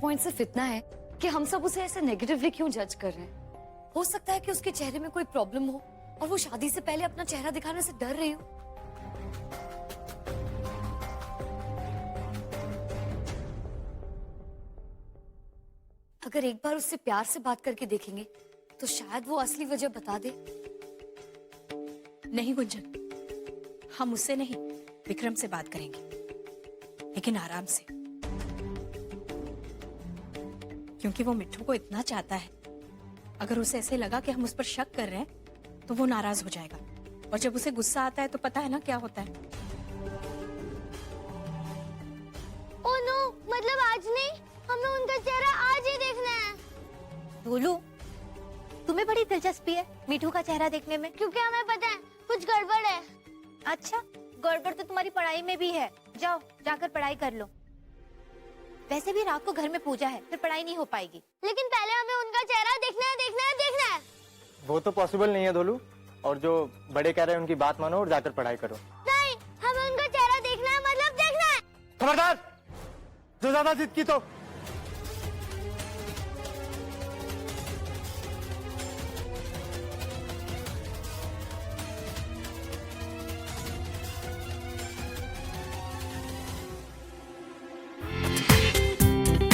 Point सिर्फ इतना है कि हम सब उसे ऐसे नेगेटिवली क्यों जज कर रहे हैं। हो सकता है कि उसके चेहरे में कोई प्रॉब्लम हो और वो शादी से पहले अपना चेहरा दिखाने से डर रही हो। अगर एक बार उससे प्यार से बात करके देखेंगे तो शायद वो असली वजह बता दे। नहीं गुंजन, हम उससे नहीं विक्रम से बात करेंगे, लेकिन आराम से, क्योंकि वो मिट्ठू को इतना चाहता है। अगर उसे ऐसे लगा कि हम उस पर शक कर रहे हैं तो वो नाराज हो जाएगा, और जब उसे गुस्सा आता है तो पता है ना क्या होता है। ओह नो, मतलब आज नहीं, हमें उनका चेहरा आज ही देखना है। भोलू, तुम्हें बड़ी दिलचस्पी है मिठू का चेहरा देखने में? क्योंकि हमें पता है कुछ गड़बड़ है। अच्छा, गड़बड़ तो तुम्हारी पढ़ाई में भी है। जाओ, जाकर पढ़ाई कर लो। वैसे भी रात को घर में पूजा है, फिर पढ़ाई नहीं हो पाएगी। लेकिन पहले हमें उनका चेहरा देखना है, देखना है, देखना है। वो तो पॉसिबल नहीं है धोलू, और जो बड़े कह रहे हैं उनकी बात मानो और जाकर पढ़ाई करो। नहीं, हमें उनका चेहरा देखना है, मतलब देखना है। खबरदार, जो ज्यादा जिद की तो।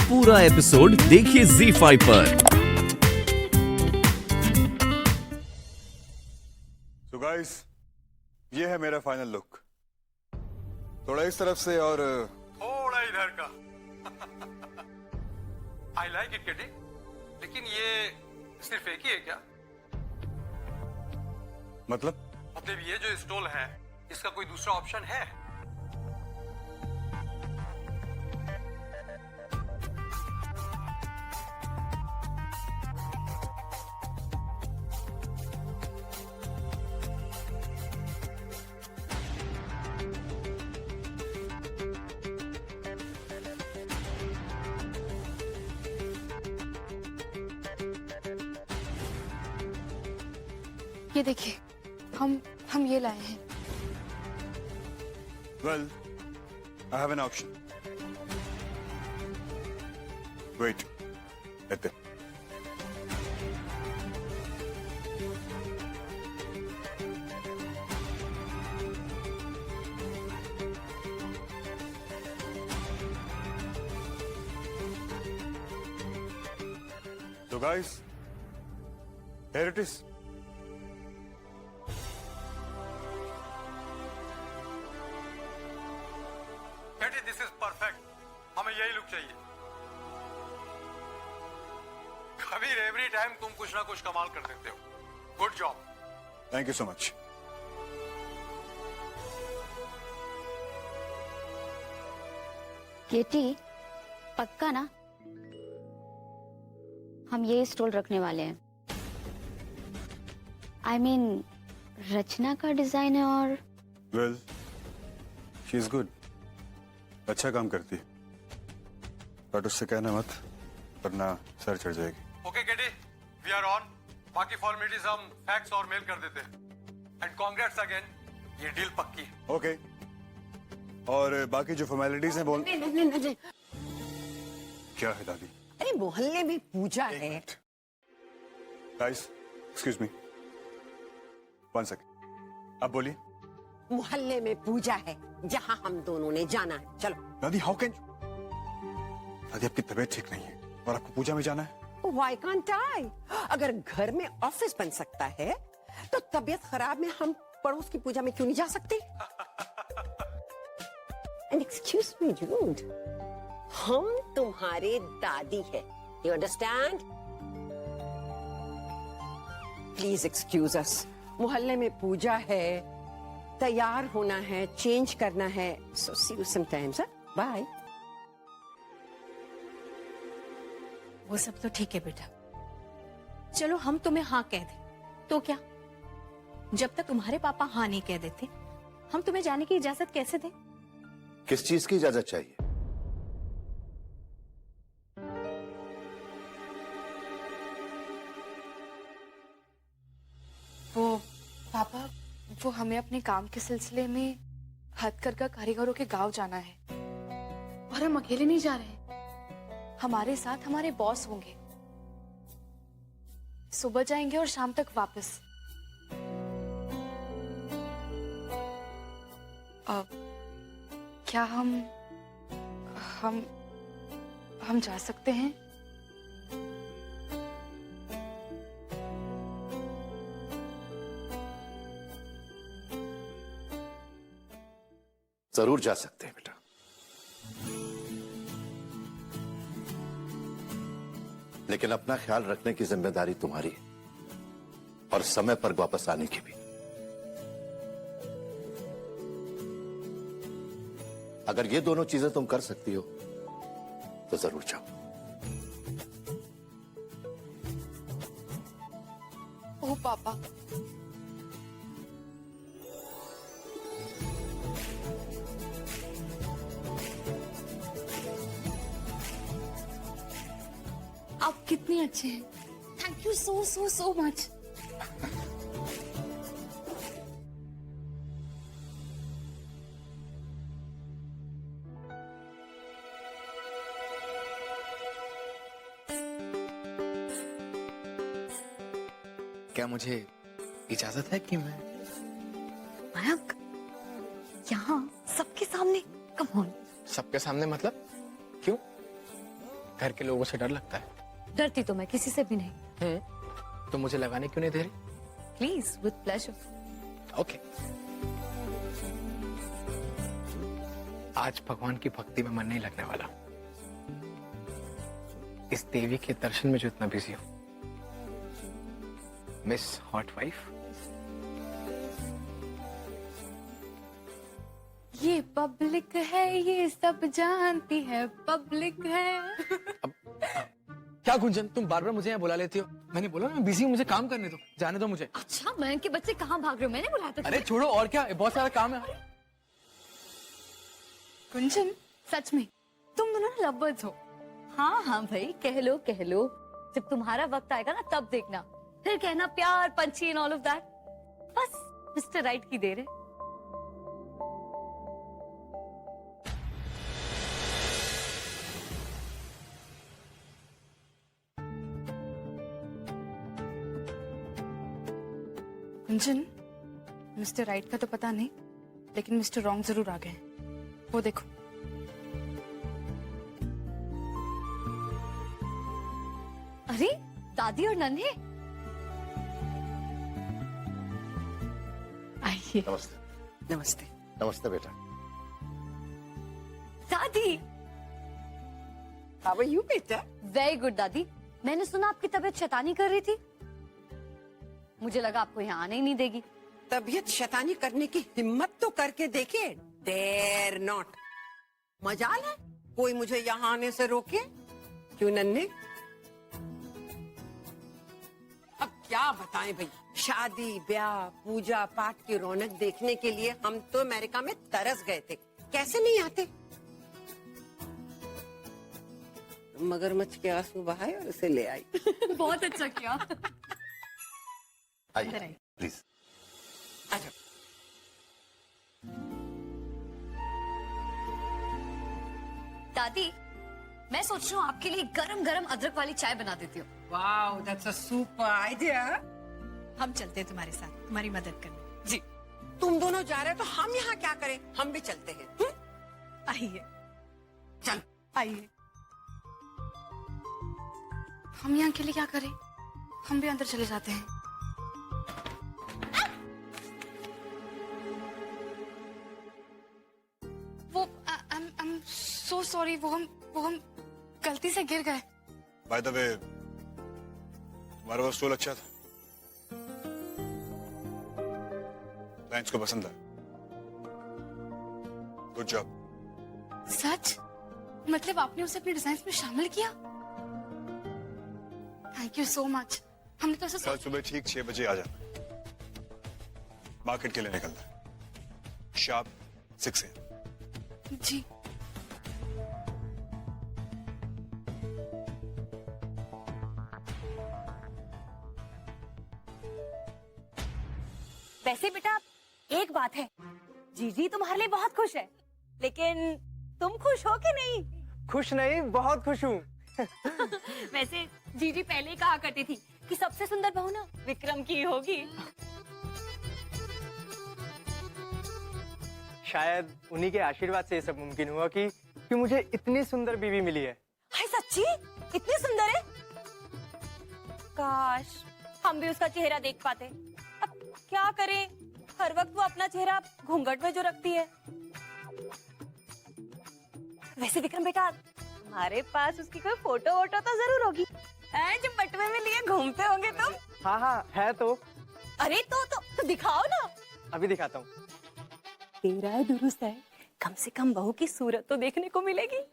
पूरा एपिसोड देखिए ZEE5 पर। So guys, ये है मेरा फाइनल लुक। थोड़ा इस तरफ से और थोड़ा इधर का। आई लाइक इट किटी, लेकिन ये सिर्फ एक ही है क्या? मतलब ये जो स्टॉल है, इसका कोई दूसरा ऑप्शन है? ये देखिए, हम ये लाए हैं। well, I have an option. Wait, लेते। So guys, here it is. This is perfect, हमें यही लुक चाहिए। कबीर, एवरी टाइम तुम कुछ ना कुछ कमाल कर देते हो। Good job. Thank you so much. केटी, पक्का ना? हम ये स्टॉल रखने वाले हैं। I mean, रचना का डिजाइन है और Well, she's good. अच्छा काम करती है, बट उससे कहना मत, वरना सर चढ़ जाएगी। Okay KT, we are on. बाकी फॉर्मेलिटीज हम फैक्स और मेल कर देते हैं। एंड कांग्रेट्स अगेन, ये डील पक्की है। ओके, और बाकी जो फॉर्मेलिटीज हैं बोल। नहीं। क्या है दादी? अरे मोहल्ले में पूजा है। Guys, excuse me, 1 second. अब बोलिए। मोहल्ले में पूजा है जहाँ हम दोनों ने जाना है। चलो। दादी, हाउ कैन? दादी, आपकी तबीयत ठीक नहीं है और आपको पूजा में जाना है। Why can't I? अगर घर में ऑफिस बन सकता है तो तबीयत खराब में हम पड़ोस की पूजा में क्यों नहीं जा सकते? And excuse me, dude, हम तुम्हारे दादी है। You understand? Please excuse us. मोहल्ले में पूजा है, तैयार होना है, चेंज करना है। So see you sometimes, huh? Bye. वो सब तो ठीक है बेटा, चलो हम तुम्हें हाँ कह दें तो क्या? जब तक तुम्हारे पापा हाँ नहीं कह देते, हम तुम्हें जाने की इजाजत कैसे दें? किस चीज की इजाजत चाहिए? वो पापा, वो हमें अपने काम के सिलसिले में हथकरघा कारीगरों के गांव जाना है, और हम अकेले नहीं जा रहे हैं। हमारे साथ हमारे बॉस होंगे, सुबह जाएंगे और शाम तक वापस। क्या हम जा सकते हैं? जरूर जा सकते हैं बेटा। लेकिन अपना ख्याल रखने की जिम्मेदारी तुम्हारी है और समय पर वापस आने की भी। अगर ये दोनों चीजें तुम कर सकती हो तो जरूर जाओ। ओ पापा, आप कितने अच्छे हैं। Thank you so so so much. क्या मुझे इजाजत है कि मैं मयंक, यहाँ सबके सामने? Come on. सबके सामने मतलब क्यों? घर के लोगों से डर लगता है? डरती तो मैं किसी से भी नहीं। तो मुझे लगाने क्यों नहीं दे रही? Please, with pleasure. ओके। आज भगवान की भक्ति में मन नहीं लगने वाला। इस देवी के दर्शन में जो इतना बिजी हूं। मिस हॉट वाइफ, ये पब्लिक है, ये सब जानती है, पब्लिक है। अब क्या गुंजन, तुम बार बार मुझे यहाँ बुला लेती हो? मैंने बोला ना मैं बिजी हूँ, मुझे काम करने दो, जाने दो मुझे। अच्छा, मयंक के बच्चे कहाँ भाग रहे हो? मैंने बुलाया था। अरे छोड़ो, और क्या, बहुत सारा काम है। गुंजन, सच में तुम दोनों लवर्स हो। हाँ हाँ भाई, कह लो कह लो। जब तुम्हारा वक्त आएगा ना तब देखना, फिर कहना प्यार, पंछी एंड ऑल ऑफ दैट। बस मिस्टर राइट की देर है। गुंजन, मिस्टर राइट का तो पता नहीं, लेकिन मिस्टर रॉन्ग जरूर आ गए हैं। वो देखो। अरे दादी और नन्हे। आइए। नमस्ते। नमस्ते। नमस्ते बेटा। दादी। हाउ आर यू बेटा? वेरी गुड दादी। मैंने सुना आपकी तबीयत शैतानी कर रही थी, मुझे लगा आपको यहाँ आने ही नहीं देगी। तबीयत शैतानी करने की हिम्मत तो करके देखिए। Dare not. मजाल है कोई मुझे यहाँ आने से रोके? क्यों नन्हे? अब क्या बताएं भाई, शादी ब्याह पूजा पाठ की रौनक देखने के लिए हम तो अमेरिका में तरस गए थे, कैसे नहीं आते? मगरमच्छ के आंसू बहाए और उसे ले आई। बहुत अच्छा किया। आइए प्लीज। अच्छा, दादी, मैं सोच रही हूँ आपके लिए गरम गरम अदरक वाली चाय बना देती हूँ। Wow, that's a super idea. हम चलते हैं तुम्हारे साथ, तुम्हारी मदद करने। जी, तुम दोनों जा रहे हो तो हम यहाँ क्या करें? हम भी चलते हैं। आइए। चल आइए। हम यहाँ के लिए क्या करें? हम भी अंदर चले जाते हैं। वो I'm so sorry, वो हम गलती से गिर गए। बाय द वे, तुम्हारा वो स्टॉल अच्छा था, क्लाइंट्स को पसंद आया। Good job. सच? मतलब आपने उसे अपने डिजाइन में शामिल किया? Thank you so much. हमने तो कल सुबह ठीक 6 बजे आ जाना, मार्केट के लिए निकलना है, शार्प 6 AM। जी। वैसे बेटा एक बात है, जीजी तुम्हारे लिए बहुत खुश है, लेकिन तुम खुश हो कि नहीं? खुश नहीं, बहुत खुश हूँ। वैसे जीजी पहले ही कहा करती थी कि सबसे सुंदर बहू ना विक्रम की होगी। शायद उन्हीं के आशीर्वाद से ये सब मुमकिन हुआ कि मुझे इतनी सुंदर बीवी मिली है। हाय सच्ची इतनी सुंदर है, काश हम भी उसका चेहरा देख पाते। अब क्या करें, हर वक्त वो अपना चेहरा घूंघट में जो रखती है। वैसे विक्रम बेटा, तुम्हारे पास उसकी कोई फोटो वोटो तो जरूर होगी, जो बटुए में लिए घूमते होंगे तुम। हाँ हाँ है तो। अरे तो दिखाओ ना। अभी दिखाता हूँ। तेरा है दुरुस्त है, कम से कम बहू की सूरत तो देखने को मिलेगी।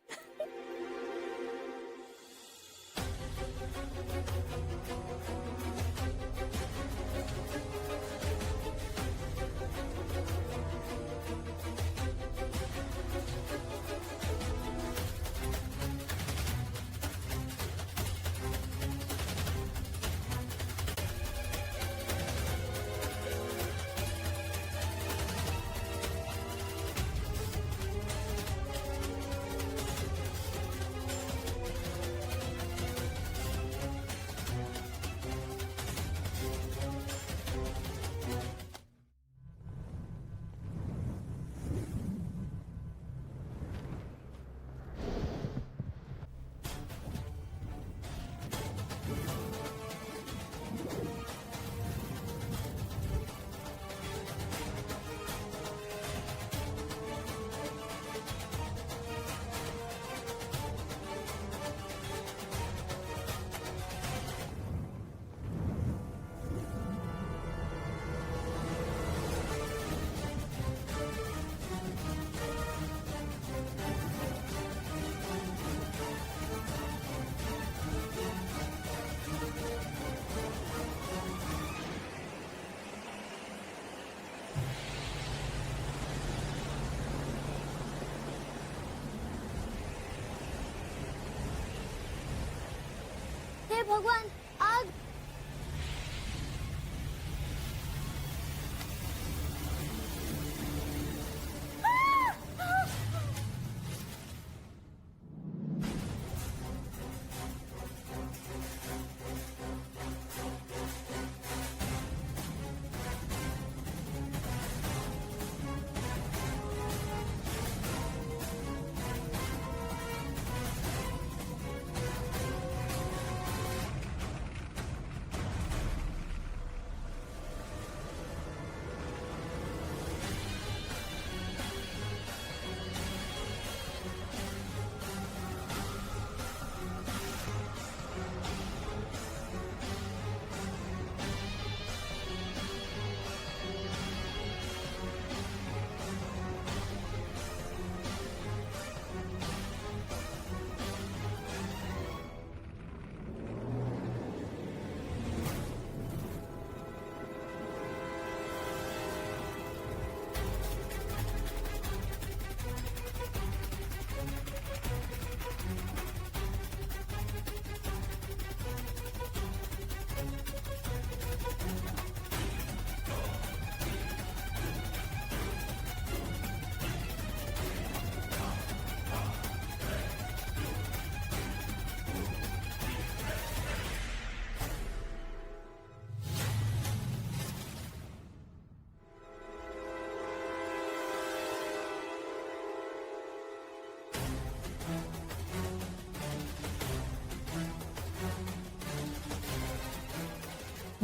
हे भगवान, आग!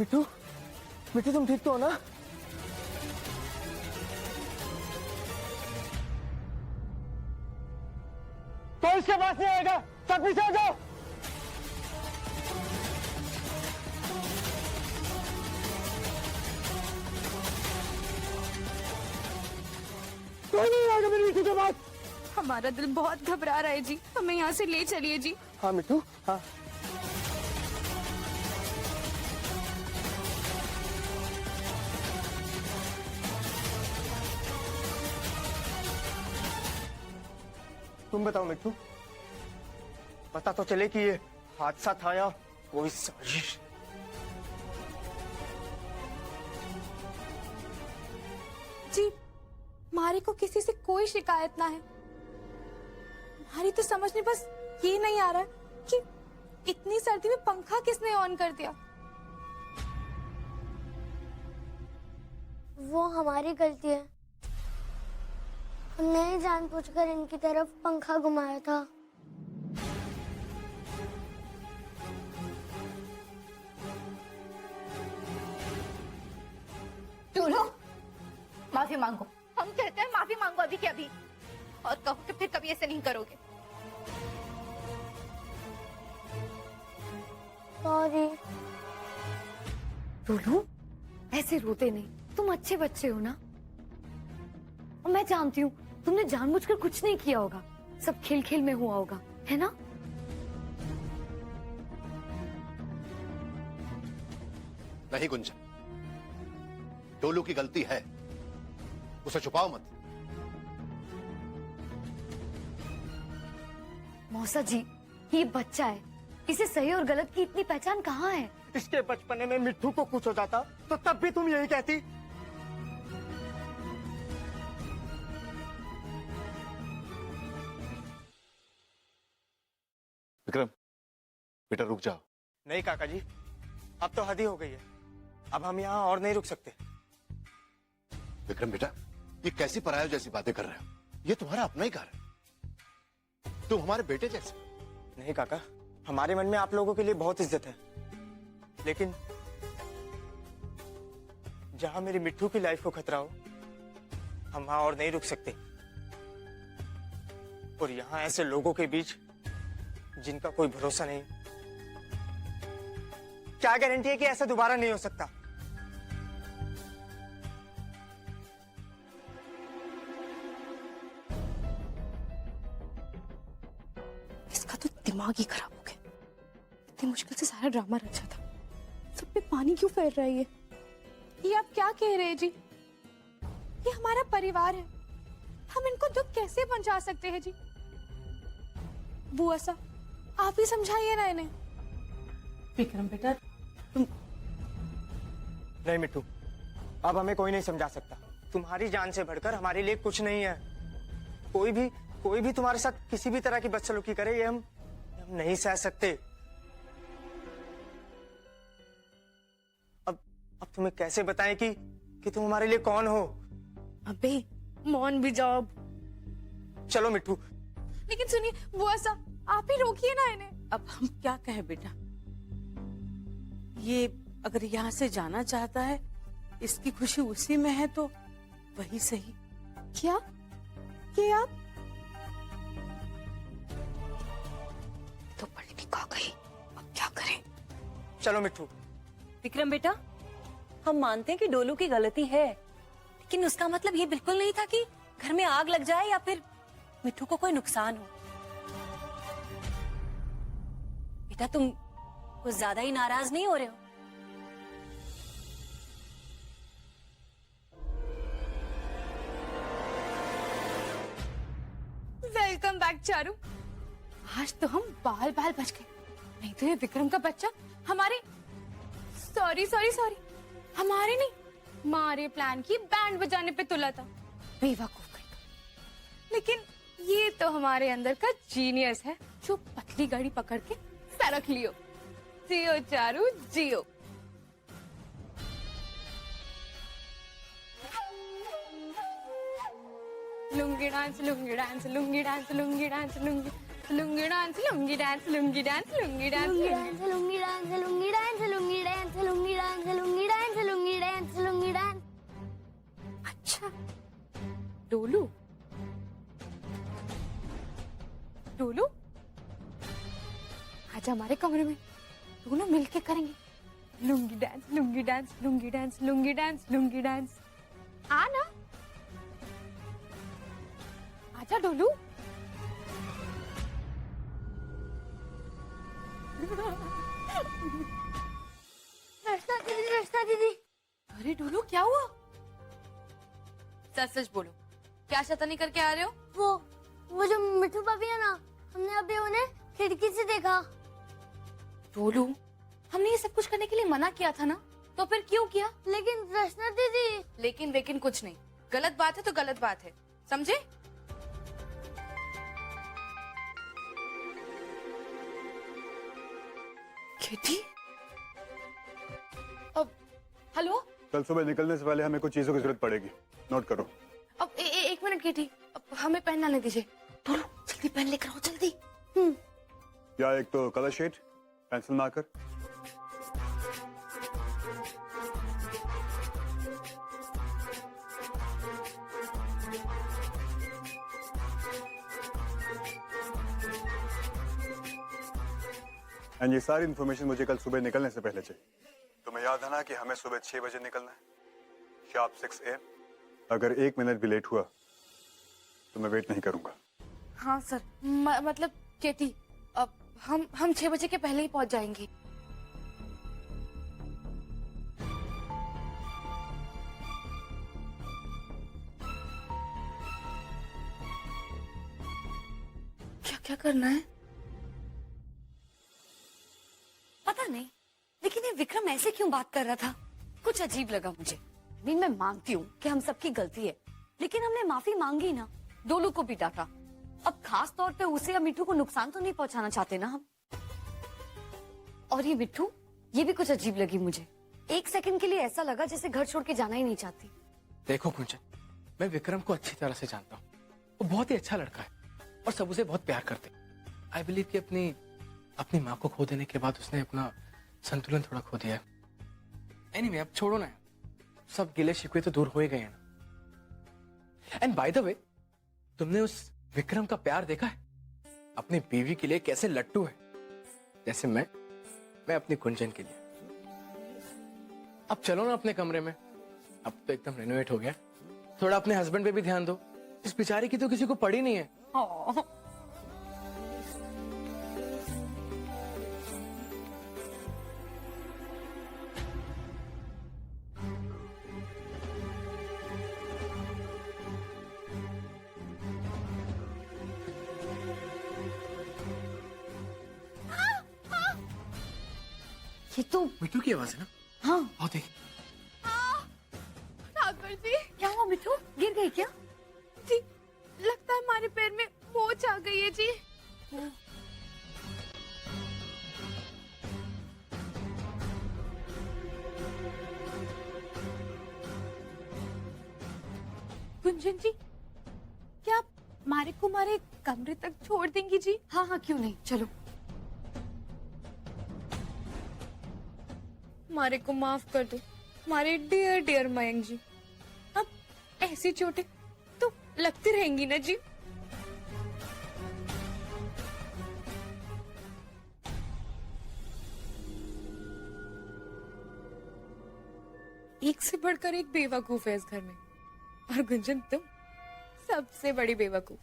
मिट्टू, मिट्टू तुम ठीक तो हो ना? तो इसके पास नहीं आएगा, सब पीछे हो जाओ। कोई नहीं आएगा मेरे मिट्टू के पास। हमारा दिल बहुत घबरा रहा है जी, हमें यहाँ से ले चलिए जी। हाँ मिट्टू, हाँ। तुम बताओ मिट्टू, पता तो चले कि ये हादसा था या कोई साजिश। जी, मारी को किसी से कोई शिकायत ना है। हमारी तो समझ में बस ये नहीं आ रहा है कि इतनी सर्दी में पंखा किसने ऑन कर दिया? वो हमारी गलती है, हमने ही जानबूझकर इनकी तरफ पंखा घुमाया था। टूलू, माफी मांगो। हम कहते हैं माफी मांगो अभी के अभी, और कहो कि फिर कभी ऐसे नहीं करोगे। सॉरी। टोलू, ऐसे रोते नहीं, तुम अच्छे बच्चे हो ना। और मैं जानती हूँ तुमने जानबूझकर कुछ नहीं किया होगा, सब खेल खेल में हुआ होगा, है ना? नहीं गुंजन, डोलू की गलती है, उसे छुपाओ मत। मौसा जी, ये बच्चा है, इसे सही और गलत की इतनी पहचान कहाँ है? इसके बचपने में मिट्ठू को कुछ हो जाता तो तब भी तुम यही कहती। विक्रम, बेटा रुक जाओ। नहीं काका जी, अब तो हद ही हो गई है, अब हम यहाँ और नहीं रुक सकते। विक्रम बेटा, ये कैसी परायों जैसी बातें कर रहे हो? ये तुम्हारा अपना ही घर है, तुम हमारे बेटे जैसे। नहीं काका, हमारे मन में आप लोगों के लिए बहुत इज्जत है, लेकिन जहां मेरी मिट्ठू की लाइफ को खतरा हो, हम वहां और नहीं रुक सकते। और यहाँ ऐसे लोगों के बीच जिनका कोई भरोसा नहीं, क्या गारंटी है कि ऐसा दोबारा नहीं हो सकता? इसका तो दिमाग ही खराब हो गया। इतनी मुश्किल से सारा ड्रामा रचा था, सब पे पानी क्यों फेर रही है? ये आप क्या कह रहे हैं जी? ये हमारा परिवार है, हम इनको दुख कैसे पहुंचा सकते हैं जी? बुआ सा, आप ही समझाइए ना इन्हें। विक्रम बेटा, तुम नहीं मिट्टू, अब हमें कोई नहीं समझा सकता। तुम्हारी जान से बढ़कर हमारे लिए कुछ नहीं है। कोई भी तुम्हारे साथ किसी भी तरह की बदसलूकी करे, ये हम नहीं सह सकते। अब तुम्हें कैसे बताएं कि तुम हमारे लिए कौन हो? अबे मौन भी जाओ। चलो मिट्टू। लेकिन सुनिए बुआ सा, आप ही रोकिए ना इन्हें। अब हम क्या कहें बेटा? ये अगर यहाँ से जाना चाहता है, इसकी खुशी उसी में है, तो वही सही। क्या? ये आप? तो पलटी खा गई, अब क्या करें? चलो मिट्टू। विक्रम बेटा, हम मानते हैं कि डोलू की गलती है, लेकिन उसका मतलब ये बिल्कुल नहीं था कि घर में आग लग जाए या फिर मिट्टू को कोई नुकसान हो। बेटा, तुम कुछ ज्यादा ही नाराज नहीं हो रहे हो? Welcome back Charu. आज तो हम बाल बाल बच गए, नहीं तो ये विक्रम का बच्चा हमारे सॉरी हमारे नहीं, हमारे प्लान की बैंड बजाने पे तुला था। बेवकूफ कहीं। लेकिन ये तो हमारे अंदर का जीनियस है, जो पतली गाड़ी पकड़ के सरक लियो। जियो चारू जियो। Lungi dance lungi dance lungi dance lungi dance lungi lungi dance lungi dance lungi dance lungi dance lungi dance lungi dance lungi dance lungi dance lungi dance lungi dance lungi dance. अच्छा डोलू, डोलू आजा हमारे कमरे में, दोनों मिलके करेंगे lungi dance lungi dance lungi dance lungi dance lungi dance. आ ना, आजा डोलू। रस्ता दीदी। अरे डोलू क्या हुआ? सच सच बोलो, क्या शैतानी करके आ रहे हो? वो जो मिट्टू पापी है ना, हमने अभी उन्हें खिड़की से देखा। डोलू, हमने ये सब कुछ करने के लिए मना किया था ना, तो फिर क्यों किया? लेकिन रचना दीदी। लेकिन कुछ नहीं, गलत बात है तो गलत बात है, समझे? केटी, अब हेलो, कल सुबह निकलने से पहले हमें कुछ चीजों की जरूरत पड़ेगी, नोट करो। अब एक मिनट केटी, अब हमें पेन लाने दीजिए। बोलो जल्दी पेन लेकर आओ जल्दी। या एक तो colour sheet, pencil marker. And ये सारी इन्फॉर्मेशन मुझे कल सुबह निकलने से पहले चाहिए। तुम्हें याद है ना कि हमें सुबह 6 बजे निकलना है, शार्प 6 AM। अगर 1 मिनट भी लेट हुआ तो मैं वेट नहीं करूंगा। हाँ सर, मतलब केटी, अब हम 6 बजे के पहले ही पहुंच जाएंगे। क्या क्या करना है पता नहीं, लेकिन ये विक्रम ऐसे क्यों बात कर रहा था, कुछ अजीब लगा मुझे। मैं मानती हूँ कि हम सबकी गलती है, लेकिन हमने माफी मांगी ना, डोलू को भी डांटा। अब खास तौर पे उसे या मिट्टू को नुकसान तो नहीं पहुंचाना चाहते ना हम। और ये मिट्टू, ये भी कुछ अजीब लगी मुझे। एक सेकंड के लिए ऐसा लगा जैसे घर छोड़ के जाना ही नहीं चाहती। देखो कुंचन, मैं विक्रम को अच्छी तरह से जानता हूँ। वो बहुत ही अच्छा लड़का है और सब उसे बहुत प्यार करते। आई बिलीव कि अपनी माँ को खो देने के बाद उसने अपना संतुलन थोड़ा खो दिया है। एनीवे, अब छोड़ो ना, सब गिले शिकवे तो दूर हो ही गए हैं ना। एंड बाय द वे, तुमने उस विक्रम का प्यार देखा है? अपनी बीवी के लिए कैसे लट्टू है, जैसे मैं अपनी कुंजन के लिए। अब चलो ना अपने कमरे में, अब तो एकदम रेनोवेट हो गया। थोड़ा अपने हस्बैंड पे भी ध्यान दो, इस बेचारे की तो किसी को पड़ी नहीं है। ये तो मिट्टू की आवाज है ना? हाँ। बहुत ही। ठाकुर जी, क्या हुआ मिट्टू, गिर गई क्या? जी लगता है हमारे पैर में मोच आ गई है जी। गुंजन जी, क्या आप मारे को हमारे कमरे तक छोड़ देंगी जी? हाँ हाँ, क्यों नहीं, चलो। हमारे को माफ कर दो हमारे डियर डियर मयंक जी। अब ऐसी चोटें तो लगती रहेंगी ना जी। एक से बढ़कर एक बेवकूफ है इस घर में, और गुंजन तुम सबसे बड़ी बेवकूफ।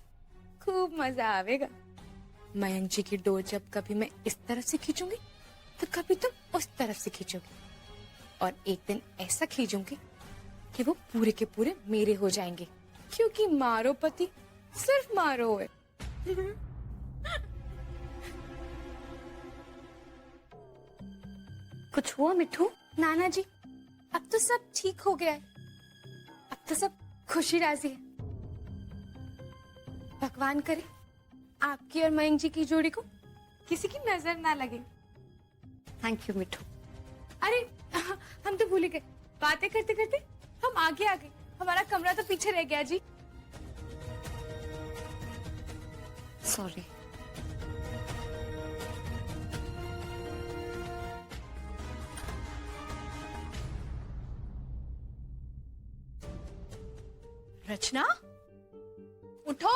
खूब मजा आवेगा। मयंक जी की डोर जब कभी मैं इस तरफ से खींचूंगी तो कभी तुम उस तरफ से खींचोगे, और एक दिन ऐसा खींचूंगी कि वो पूरे के पूरे मेरे हो जाएंगे, क्योंकि मारो पति सिर्फ मारो है। कुछ हुआ मिट्टू? नाना जी, अब तो सब ठीक हो गया है, अब तो सब खुशी राजी है। भगवान करे आपकी और मयंक जी की जोड़ी को किसी की नजर ना लगे। थैंक यू मिट्टू। अरे हम तो भूल ही गए, बातें करते करते हम आगे आ गए, हमारा कमरा तो पीछे रह गया जी। सॉरी। रचना, उठो।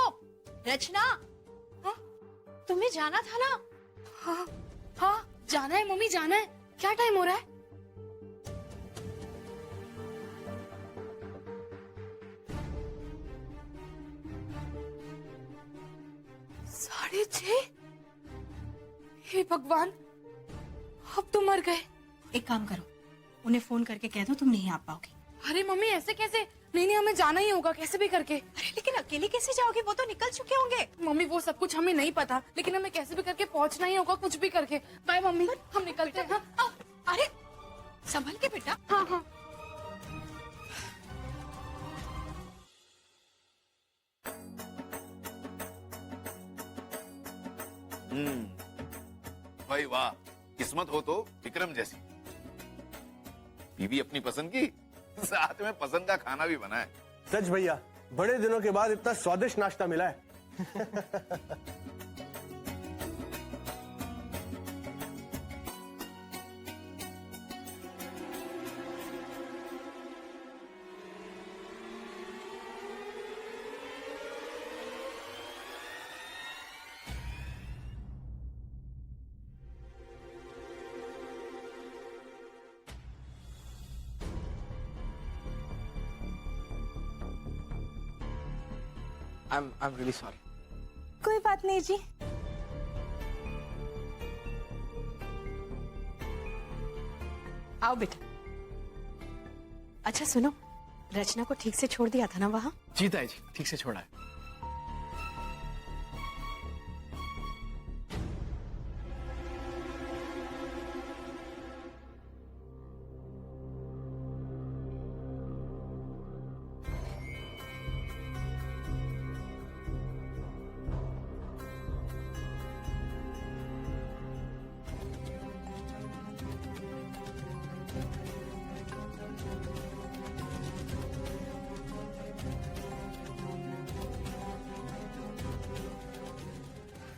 रचना, हाँ? तुम्हें जाना था ना? हाँ हाँ, जाना है मम्मी, जाना है। क्या टाइम हो रहा है? साढ़े 6। हे भगवान, अब तो मर गए। एक काम करो, उन्हें फोन करके कह दो तुम नहीं आ पाओगी। अरे मम्मी, ऐसे कैसे? नहीं, हमें जाना ही होगा कैसे भी करके। अरे लेकिन अकेले कैसे जाओगे, वो तो निकल चुके होंगे। मम्मी वो सब कुछ हमें नहीं पता, लेकिन हमें कैसे भी करके पहुंचना ही होगा, कुछ भी करके। बाय मम्मी, हम निकलते हैं। अरे संभल के बेटा। हाँ हाँ। भाई वाह, किस्मत हो तो विक्रम जैसी। बीवी अपनी पसंद की, साथ में पसंद का खाना भी बना है। सच भैया, बड़े दिनों के बाद इतना स्वादिष्ट नाश्ता मिला है। I'm really sorry. कोई बात नहीं जी। आओ बेटा। अच्छा सुनो, रचना को ठीक से छोड़ दिया था ना वहां? जी ताई जी, ठीक से छोड़ा है।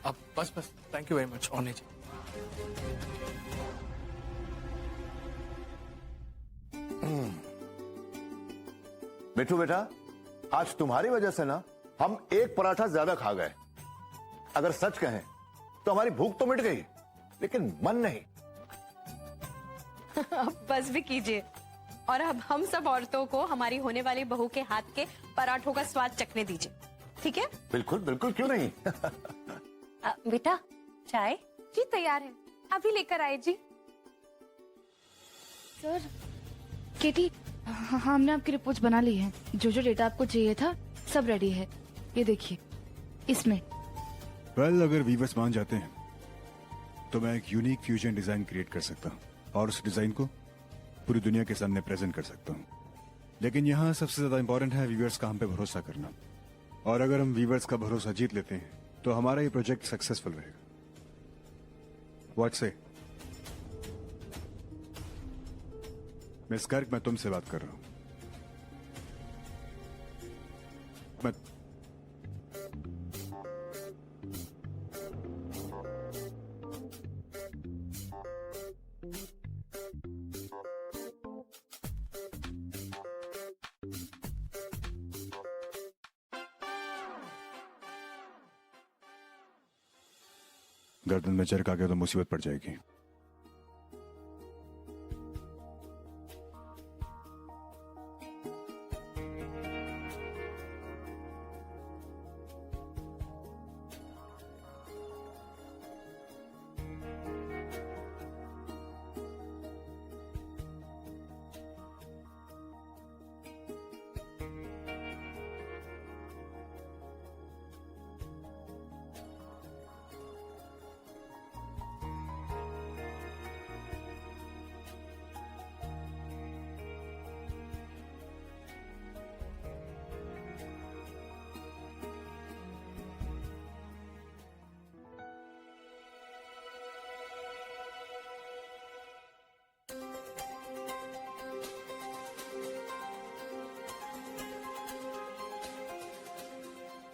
अब बस थैंक यू वेरी मच ऑने जी। मिठू बेटा, आज तुम्हारी वजह से ना हम एक पराठा ज्यादा खा गए। अगर सच कहें तो हमारी भूख तो मिट गई, लेकिन मन नहीं। अब बस भी कीजिए, और अब हम सब औरतों को हमारी होने वाली बहू के हाथ के पराठों का स्वाद चखने दीजिए, ठीक है? बिल्कुल बिल्कुल, क्यों नहीं। बेटा चाय? जी तैयार है, अभी लेकर आए जी। सर, केटी, हमने आपकी रिपोर्ट बना ली है। जो जो डेटा आपको चाहिए था सब रेडी है, ये देखिए इसमें। अगर वीवर्स मान जाते हैं तो मैं एक यूनिक फ्यूजन डिजाइन क्रिएट कर सकता हूँ और उस डिजाइन को पूरी दुनिया के सामने प्रेजेंट कर सकता हूँ। लेकिन यहाँ सबसे ज्यादा इंपॉर्टेंट है वीवर्स का हम पे भरोसा करना। और अगर हम वीवर्स का भरोसा जीत लेते हैं तो हमारा ये प्रोजेक्ट सक्सेसफुल रहेगा। व्हाट से? मिस गर्ग, मैं तुमसे बात कर रहा हूं। मैं गर्दन में चरक आ गया तो मुसीबत पड़ जाएगी।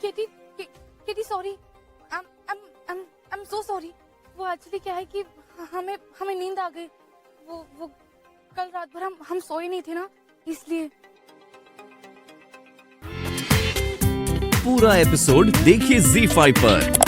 केटी सॉरी, I'm so sorry। वो एक्चुअली क्या है कि हमें नींद आ गई। वो कल रात भर हम सोए नहीं थे ना, इसलिए। पूरा एपिसोड देखिए ZEE5 पर।